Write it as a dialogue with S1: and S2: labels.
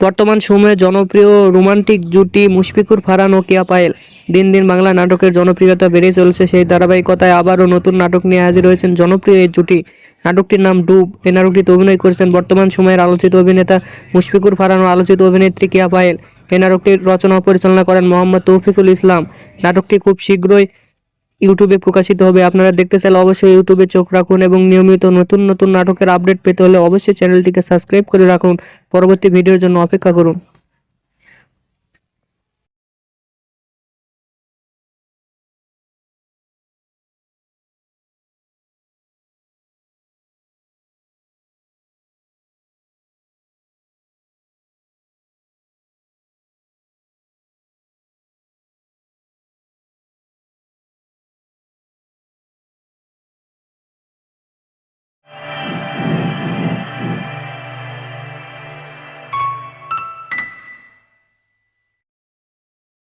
S1: বর্তমান সময়ে জনপ্রিয় রোমান্টিক জুটি মুশফিকুর ফারহান ও কেয়া পায়েল। দিন দিন বাংলা নাটকের জনপ্রিয়তা বেড়েই চলছে, সেই ধারাবাহিকতায় আবারও নতুন নাটক নিয়ে হাজির হয়েছেন জনপ্রিয় এই জুটি। নাটকটির নাম ডুব। এই নাটকটিতে অভিনয় করেছেন বর্তমান সময়ের আলোচিত অভিনেতা মুশফিকুর ফারহান ও আলোচিত অভিনেত্রী কেয়া পায়েল। এই নাটকটির রচনা ও পরিচালনা করেন মোহাম্মদ তৌফিকুল ইসলাম। নাটকটি খুব শীঘ্রই ইউটিউবে প্রকাশিত হবে। আপনারা দেখতে চাইলে অবশ্যই ইউটিউবে চোখ রাখুন এবং নিয়মিত নতুন নতুন নাটকের আপডেট পেতে হলে অবশ্যই চ্যানেলটিকে সাবস্ক্রাইব করে রাখুন। পরবর্তী ভিডিওর জন্য অপেক্ষা করুন।